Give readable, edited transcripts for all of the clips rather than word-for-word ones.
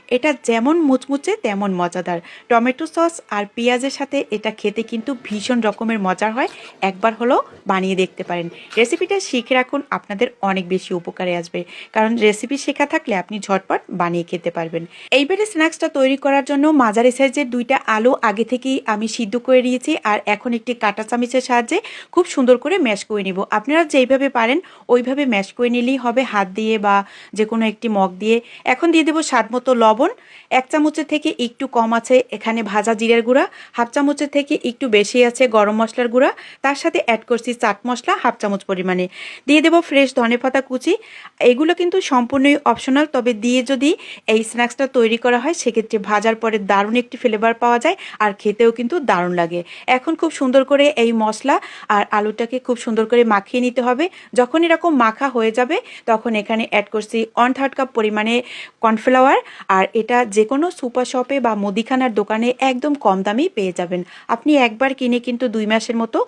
এটা যেমন মুচমুচে তেমন মজাদার। টমেটো সস আর পেঁয়াজের সাথে এটা খেতে কিন্তু ভীষণ রকমের মজার হয়। একবার হলো বানিয়ে দেখতে পারেন। রেসিপিটা শিখে রাখুন, আপনাদের অনেক বেশি উপকারে আসবে, কারণ রেসিপি শেখা থাকলে আপনি ঝটপট বানিয়ে খেতে পারবেন। এইবারে স্ন্যাক্সটা তৈরি করার জন্য মাঝারি সাইজের 2টা আলু আগে থেকেই আমি সিদ্ধ করে নিয়েছি, আর এখন একটি কাঁটা চামচের সাহায্যে খুব সুন্দর করে ম্যাশ করে নিব। আপনারা যেইভাবে পারেন ওইভাবে ম্যাশ করে নিলেই হবে, হাত দিয়ে বা যে কোনো একটি মগ দিয়ে। এখন দিয়ে দেবো স্বাদ মতো লবণ। 1 চামচের থেকে একটু কম আছে এখানে ভাজা জিরের গুঁড়া, 1/2 চামচের থেকে একটু বেশি আছে গরম মশলার গুঁড়া, তার সাথে অ্যাড করছি চাট মশলা 1/2 চামচ পরিমাণে। দিয়ে দেবো ফ্রেশ ধনেপাতা কুচি। এগুলো কিন্তু সম্পূর্ণই অপশনাল, তবে দিয়ে যদি এই স্ন্যাক্সটা তৈরি করা হয় সেক্ষেত্রে ভাজার পরে দারুণ একটি ফ্লেভার পাওয়া যায়, আর খেতেও কিন্তু দারুণ লাগে। এখন খুব সুন্দর করে এই মশলা আর আলুটাকে খুব সুন্দর করে মাখিয়ে নিতে হবে। যখন এরকম মাখা হয়ে যাবে তখন এখানে অ্যাড করছি 1/3 কাপ পরিমাণে কর্নফ্লাওয়ার। আর এটা যে কোনো সুপার শপে বা মুদিখানার দোকানে একদম কম দামেই পেয়ে যাবেন। আপনি একবার কিনে কিন্তু 2 মাসের মতো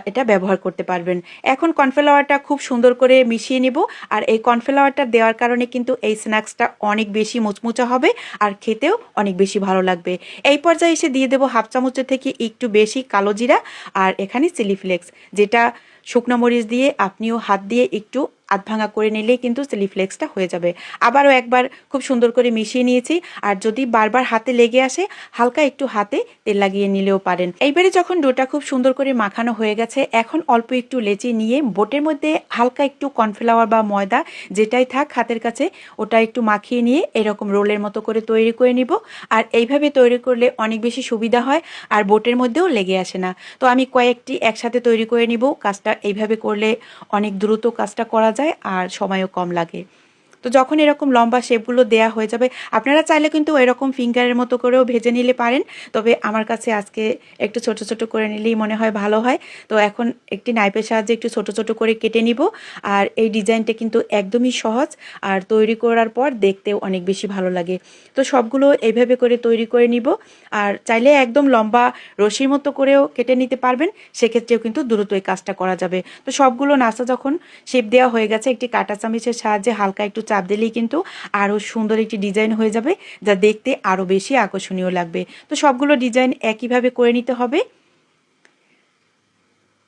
এটা ব্যবহার করতে পারবেন। এখন কর্নফ্লাওয়ারটা খুব সুন্দর করে মিশিয়ে নিব, আর এই কর্নফ্লাওয়ারটা দেওয়ার কারণে কিন্তু এই স্ন্যাক্সটা অনেক বেশি মুচমুচা হবে আর খেতেও অনেক বেশি ভালো লাগবে। এই পর্যায়ে এসে দিয়ে দেবো 1/2 চামচের থেকে একটু বেশি কালো জিরা, আর এখানে চিলি ফ্লেক্স, যেটা শুকনো মরিচ দিয়ে আপনিও হাত দিয়ে একটু আধ ভাঙা করে নিলেই কিন্তু চিলি ফ্লেক্সটা হয়ে যাবে। আবারও একবার খুব সুন্দর করে মিশিয়ে নিয়েছি, আর যদি বারবার হাতে লেগে আসে হালকা একটু হাতে তেল লাগিয়ে নিলেও পারেন। এইবারে যখন ডোটা খুব সুন্দর করে মাখানো হয়ে গেছে, এখন অল্প একটু লেচি নিয়ে বোটের মধ্যে হালকা একটু কর্নফ্লাওয়ার বা ময়দা যেটাই থাক হাতের কাছে ওটা একটু মাখিয়ে নিয়ে এরকম রোলের মতো করে তৈরি করে নিব। আর এইভাবে তৈরি করলে অনেক বেশি সুবিধা হয়, আর বোটের মধ্যেও লেগে আসে না। তো আমি কয়েকটি একসাথে তৈরি করে নিব। কাজটা এইভাবে করলে অনেক দ্রুত কাজটা করা যায় আর সময়ও কম লাগে। তো যখন এরকম লম্বা শেপগুলো দেয়া হয়ে যাবে, আপনারা চাইলে কিন্তু এরকম ফিঙ্গারের মতো করেও ভেজে নিলে পারেন, তবে আমার কাছে আজকে একটু ছোট ছোট করে নিলেই মনে হয় ভালো হয়। তো এখন একটি নাইফের সাহায্যে একটু ছোট ছোট করে কেটে নিব। আর এই ডিজাইনটা কিন্তু একদমই সহজ, আর তৈরি করার পর দেখতেও অনেক বেশি ভালো লাগে। তো সবগুলো এইভাবে করে তৈরি করে নিব। আর চাইলে একদম লম্বা রশির মতো করেও কেটে নিতে পারবেন, সেক্ষেত্রেও কিন্তু দ্রুত এই কাজটা করা যাবে। তো সবগুলো নাস্তা যখন শেপ দেওয়া হয়ে গেছে, একটি কাঁটা চামচের সাহায্যে হালকা একটু চাপ দিলেই কিন্তু আরও সুন্দর একটি ডিজাইন হয়ে যাবে, যা দেখতে আরও বেশি আকর্ষণীয় লাগবে। তো সবগুলো ডিজাইন একইভাবে করে নিতে হবে।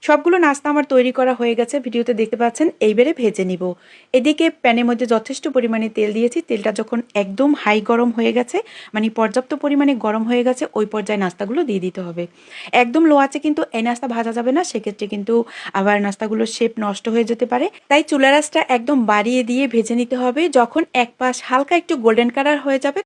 সবগুলো নাস্তা আমার তৈরি করা হয়ে গেছে, ভিডিওতে দেখতে পাচ্ছেন। এইবারে ভেজে নিব। এদিকে প্যানের মধ্যে যথেষ্ট পরিমাণে তেল দিয়েছি। তেলটা যখন একদম হাই গরম হয়ে গেছে, মানে পর্যাপ্ত পরিমাণে গরম হয়ে গেছে, ওই পর্যায়ে নাস্তাগুলো দিয়ে দিতে হবে। একদম লো আছে কিন্তু এই নাস্তা ভাজা যাবে না, সেক্ষেত্রে কিন্তু আবার নাস্তাগুলোর শেপ নষ্ট হয়ে যেতে পারে। তাই চুলার আঁচটা একদম বাড়িয়ে দিয়ে ভেজে নিতে হবে। যখন এক পাশ হালকা একটু গোল্ডেন কালার হয়ে যাবে